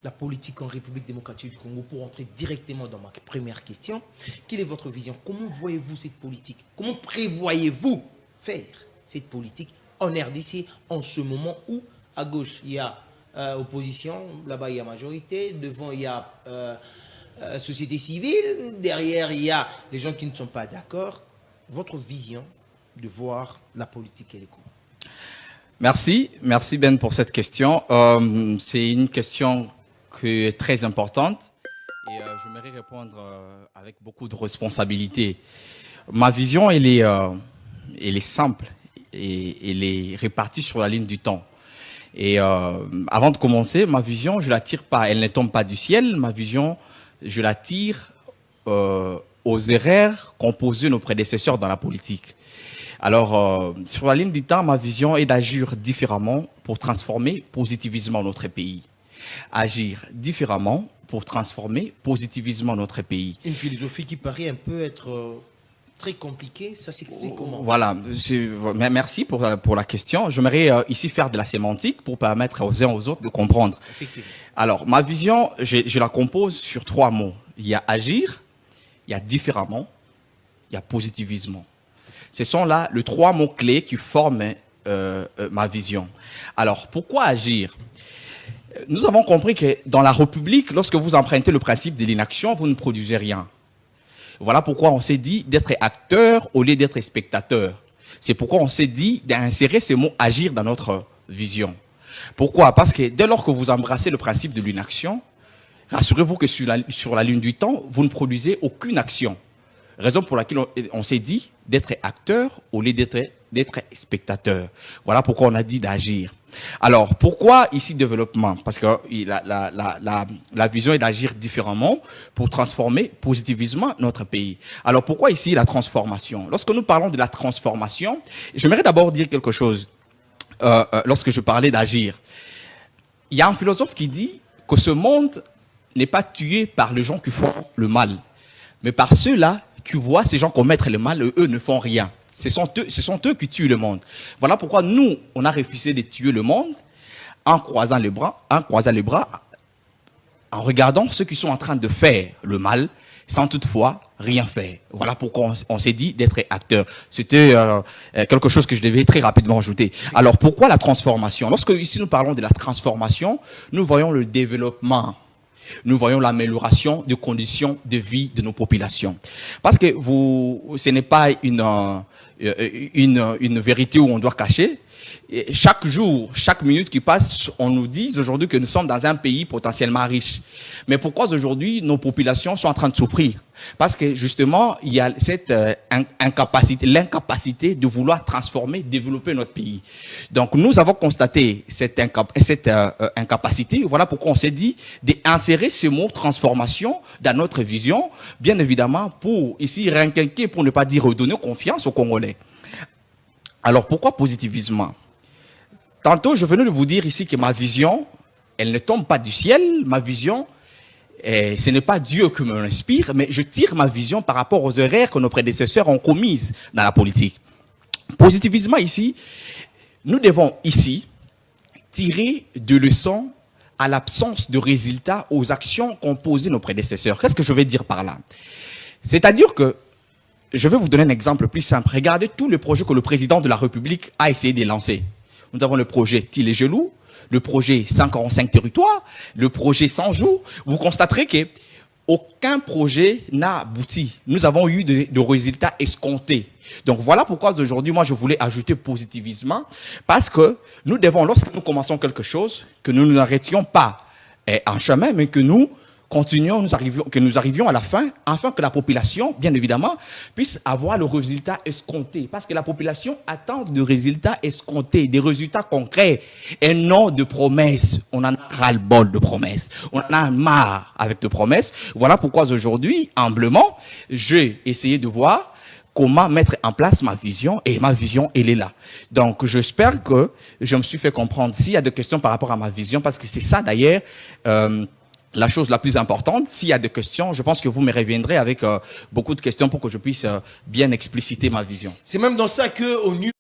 la politique en République démocratique du Congo pour entrer directement dans ma première question. Quelle est votre vision? Comment voyez-vous cette politique? Comment prévoyez-vous faire cette politique en RDC en ce moment où à gauche il y a opposition, là-bas il y a majorité, devant il y a société civile, derrière il y a les gens qui ne sont pas d'accord. Votre vision de voir la politique et les coups. Merci Ben pour cette question. C'est une question qui est très importante et j'aimerais répondre avec beaucoup de responsabilité. Ma vision, elle est simple et elle est répartie sur la ligne du temps. Et avant de commencer, ma vision, je la tire pas, elle ne tombe pas du ciel. Ma vision, je la tire aux erreurs qu'ont posées nos prédécesseurs dans la politique. Alors, sur la ligne du temps, ma vision est d'agir différemment pour transformer positivement notre pays. Agir différemment pour transformer positivement notre pays. Une philosophie qui paraît un peu être très compliquée, ça s'explique comment? Voilà, merci pour la question. J'aimerais ici faire de la sémantique pour permettre aux uns aux autres de comprendre. Effectivement. Alors, ma vision, je la compose sur 3 mots. Il y a agir, il y a différemment, il y a positivisme. Ce sont là les 3 mots-clés qui forment ma vision. Alors, pourquoi agir? Nous avons compris que dans la République, lorsque vous empruntez le principe de l'inaction, vous ne produisez rien. Voilà pourquoi on s'est dit d'être acteur au lieu d'être spectateur. C'est pourquoi on s'est dit d'insérer ce mot agir dans notre vision. Pourquoi? Parce que dès lors que vous embrassez le principe de l'inaction, rassurez-vous que sur la ligne du temps, vous ne produisez aucune action. Raison pour laquelle on s'est dit d'être acteur au lieu d'être spectateur. Voilà pourquoi on a dit d'agir. Alors, pourquoi ici développement? Parce que la vision est d'agir différemment pour transformer positivement notre pays. Alors, pourquoi ici la transformation? Lorsque nous parlons de la transformation, j'aimerais d'abord dire quelque chose. Lorsque je parlais d'agir, il y a un philosophe qui dit que ce monde n'est pas tué par les gens qui font le mal, mais par ceux-là qui voient ces gens commettre le mal, eux ne font rien. Ce sont eux qui tuent le monde. Voilà pourquoi nous, on a refusé de tuer le monde en croisant les bras, en regardant ceux qui sont en train de faire le mal, sans toutefois rien faire. Voilà pourquoi on s'est dit d'être acteur. C'était quelque chose que je devais très rapidement ajouter. Alors pourquoi la transformation? Lorsque ici nous parlons de la transformation, nous voyons le développement. Nous voyons l'amélioration des conditions de vie de nos populations. Parce que ce n'est pas une vérité où on doit cacher. Et chaque jour, chaque minute qui passe, on nous dit aujourd'hui que nous sommes dans un pays potentiellement riche. Mais pourquoi aujourd'hui nos populations sont en train de souffrir? Parce que justement, il y a cette l'incapacité de vouloir transformer, développer notre pays. Donc nous avons constaté cette incapacité. Voilà pourquoi on s'est dit d'insérer ce mot transformation dans notre vision, bien évidemment pour ici requinquer, pour ne pas dire redonner confiance aux Congolais. Alors pourquoi positivisme? Tantôt, je venais de vous dire ici que ma vision, elle ne tombe pas du ciel. Ma vision, ce n'est pas Dieu qui me l'inspire, mais je tire ma vision par rapport aux erreurs que nos prédécesseurs ont commises dans la politique. Positivisme ici, nous devons ici tirer de leçons à l'absence de résultats aux actions qu'ont posées nos prédécesseurs. Qu'est-ce que je vais dire par là? C'est-à-dire que je vais vous donner un exemple plus simple. Regardez tous les projets que le président de la République a essayé de lancer. Nous avons le projet Til et Gelou, le projet 145 territoires, le projet 100 jours. Vous constaterez que aucun projet n'a abouti. Nous avons eu de résultats escomptés. Donc voilà pourquoi aujourd'hui, moi, je voulais ajouter positivisme, parce que nous devons, lorsque nous commençons quelque chose, que nous n'arrêtions pas en chemin, mais que nous continuons, que nous arrivions à la fin, afin que la population, bien évidemment, puisse avoir le résultat escompté. Parce que la population attend des résultats escomptés, des résultats concrets, et non de promesses. On en a ras-le-bol de promesses. On en a marre avec de promesses. Voilà pourquoi aujourd'hui, humblement, j'ai essayé de voir comment mettre en place ma vision, et ma vision, elle est là. Donc, j'espère que je me suis fait comprendre. S'il y a des questions par rapport à ma vision, parce que c'est ça d'ailleurs, la chose la plus importante. S'il y a des questions, je pense que vous me reviendrez avec beaucoup de questions pour que je puisse bien expliciter ma vision. C'est même dans ça que ONU